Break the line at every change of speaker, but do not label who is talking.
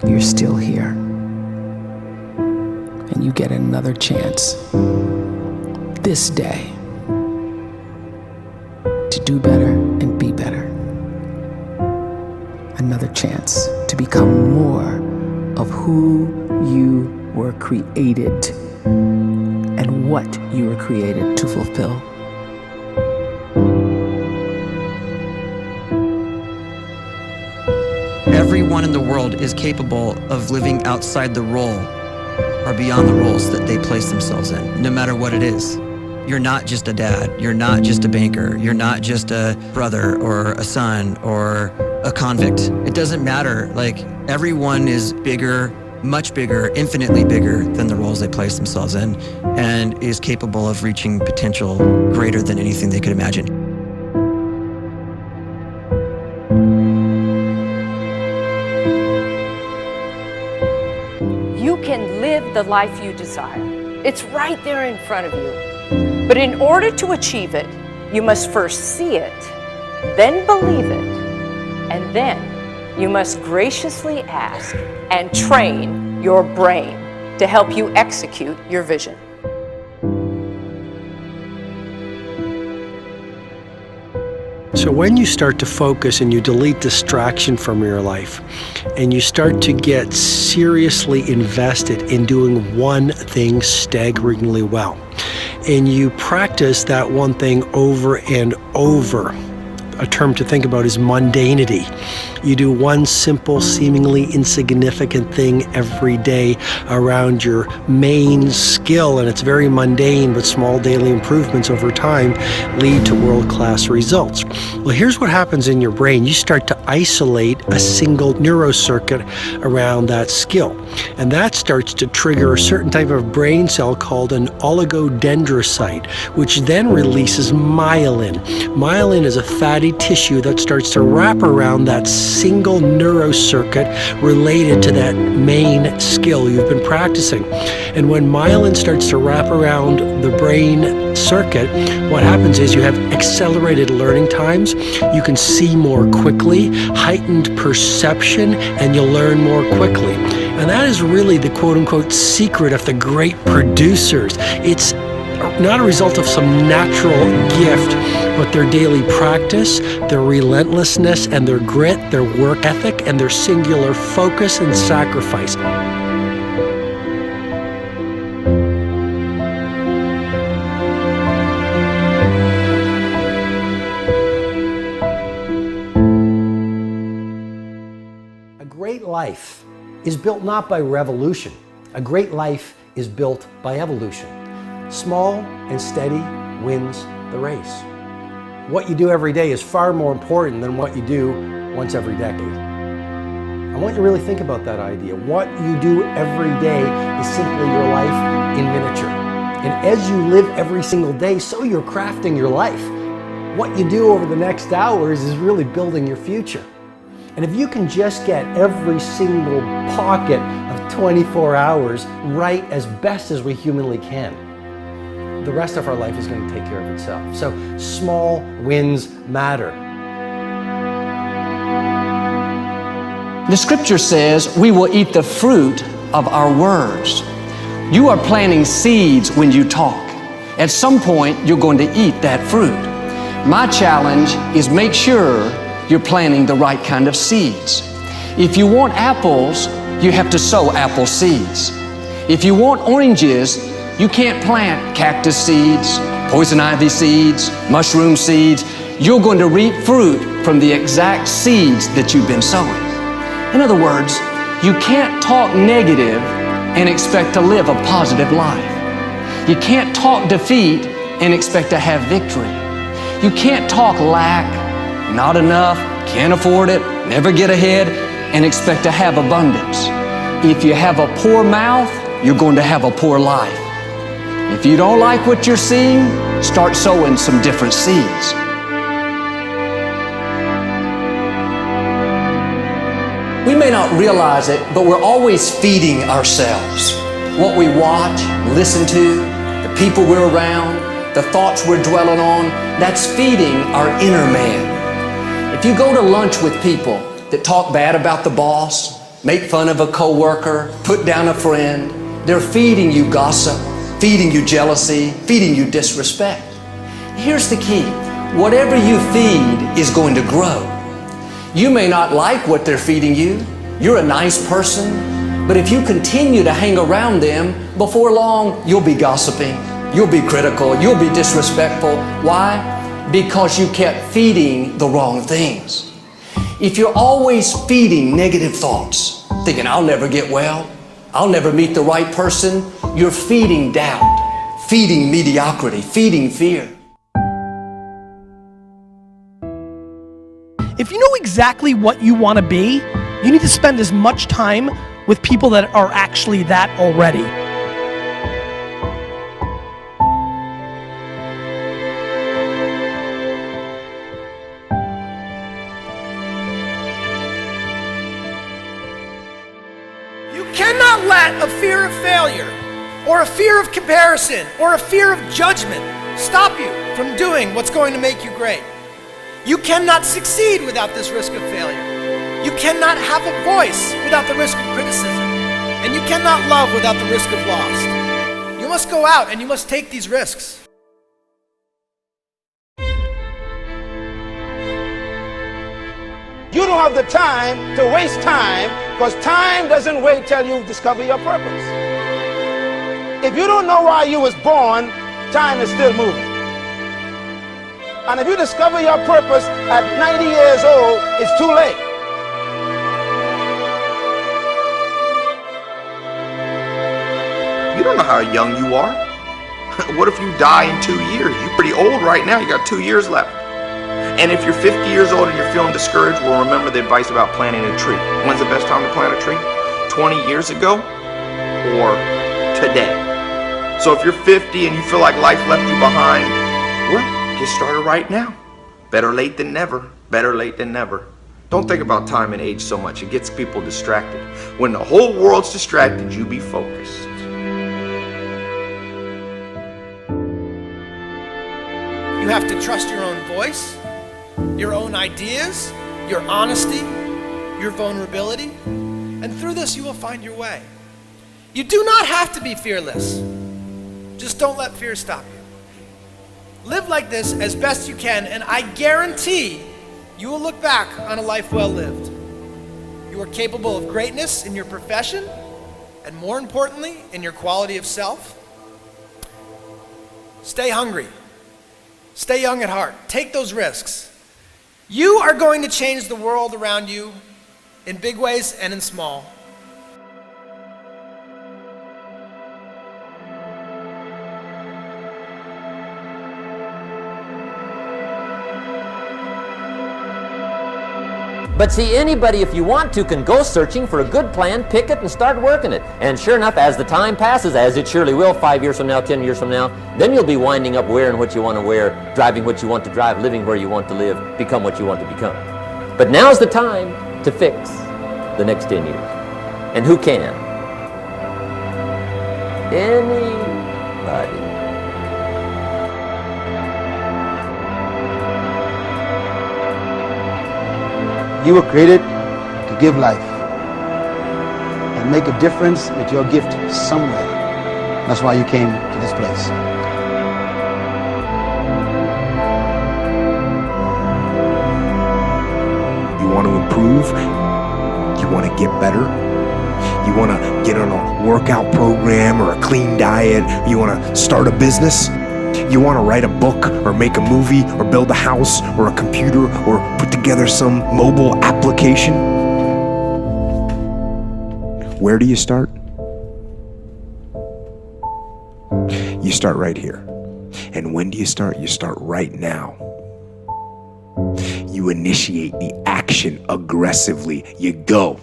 you're still here. And you get another chance this day to do better and be better. Another chance to become more of who you were created and what you were created to fulfill.
Everyone in the world is capable of living outside the role or beyond the roles that they place themselves in, no matter what it is. You're not just a dad, you're not just a banker, you're not just a brother or a son or a convict. It doesn't matter. Like, everyone is bigger, much bigger, infinitely bigger than the roles they place themselves in, and is capable of reaching potential greater than anything they could imagine.
You can live the life you desire. It's right there in front of you. But in order to achieve it, you must first see it, then believe it, and then you must graciously ask and train your brain to help you execute your vision.
So when you start to focus and you delete distraction from your life, and you start to get seriously invested in doing one thing staggeringly well, and you practice that one thing over and over, a term to think about is mundanity. You do one simple, seemingly insignificant thing every day around your main skill, and it's very mundane, but small daily improvements over time lead to world-class results. Well, here's what happens in your brain. You start to isolate a single neurocircuit around that skill, and that starts to trigger a certain type of brain cell called an oligodendrocyte, which then releases myelin. Myelin is a fatty tissue that starts to wrap around that single neurocircuit related to that main skill you've been practicing. And when myelin starts to wrap around the brain circuit, what happens is you have accelerated learning times, you can see more quickly, heightened perception, and you'll learn more quickly. And that is really the quote-unquote secret of the great producers. It's not a result of some natural gift, but their daily practice, their relentlessness and their grit, their work ethic, and their singular focus and sacrifice. A great life is built not by revolution. A great life is built by evolution. Small and steady wins the race. What you do every day is far more important than what you do once every decade. I want you to really think about that idea. What you do every day is simply your life in miniature. And as you live every single day, so you're crafting your life. What you do over the next hours is really building your future. And if you can just get every single pocket of 24 hours right as best as we humanly can, the rest of our life is going to take care of itself. So small wins matter.
The scripture says we will eat the fruit of our words. You are planting seeds when you talk. At some point, you're going to eat that fruit. My challenge is make sure you're planting the right kind of seeds. If you want apples, you have to sow apple seeds. If you want oranges, you can't plant cactus seeds, poison ivy seeds, mushroom seeds. You're going to reap fruit from the exact seeds that you've been sowing. In other words, you can't talk negative and expect to live a positive life. You can't talk defeat and expect to have victory. You can't talk lack, not enough, can't afford it, never get ahead, and expect to have abundance. If you have a poor mouth, you're going to have a poor life. If you don't like what you're seeing, start sowing some different seeds. We may not realize it, but we're always feeding ourselves. What we watch, listen to, the people we're around, the thoughts we're dwelling on, that's feeding our inner man. If you go to lunch with people that talk bad about the boss, make fun of a coworker, put down a friend. They're feeding you gossip, feeding you jealousy, feeding you disrespect. Here's the key. Whatever you feed is going to grow. You may not like what they're feeding you. You're a nice person, but if you continue to hang around them, before long, you'll be gossiping, you'll be critical, you'll be disrespectful. Why? Because you kept feeding the wrong things. If you're always feeding negative thoughts, thinking, I'll never get well, I'll never meet the right person, you're feeding doubt, feeding mediocrity, feeding fear.
If you know exactly what you want to be, you need to spend as much time with people that are actually that already. You cannot let a fear of failure, or a fear of comparison, or a fear of judgment stop you from doing what's going to make you great. You cannot succeed without this risk of failure. You cannot have a voice without the risk of criticism. And you cannot love without the risk of loss. You must go out and you must take these risks.
You don't have the time to waste time, because time doesn't wait till you discover your purpose. If you don't know why you was born, time is still moving. And if you discover your purpose at 90 years old, it's too late.
You don't know how young you are. What if you die in 2 years? You're pretty old right now. You got 2 years left. And if you're 50 years old and you're feeling discouraged, well, remember the advice about planting a tree. When's the best time to plant a tree? 20 years ago or today? So if you're 50 and you feel like life left you behind, well, get started right now. Better late than never. Better late than never. Don't think about time and age so much. It gets people distracted. When the whole world's distracted, you be focused.
You have to trust your own voice, your own ideas, your honesty, your vulnerability, and through this you will find your way. You do not have to be fearless. Just don't let fear stop you. Live like this as best you can, and I guarantee you will look back on a life well lived. You are capable of greatness in your profession, and more importantly, in your quality of self. Stay hungry. Stay young at heart. Take those risks. You are going to change the world around you in big ways and in small.
But see, anybody, if you want to, can go searching for a good plan, pick it, and start working it. And sure enough, as the time passes, as it surely will 5 years from now, 10 years from now, then you'll be winding up wearing what you want to wear, driving what you want to drive, living where you want to live, become what you want to become. But now's the time to fix the next 10 years. And who can? Anybody.
You were created to give life and make a difference with your gift somewhere. That's why you came to this place.
You want to improve? You want to get better? You want to get on a workout program or a clean diet? You want to start a business? You want to write a book or make a movie or build a house or a computer or put together some mobile application? Where do you start? You start right here. And when do you start? You start right now. You initiate the action aggressively. You go.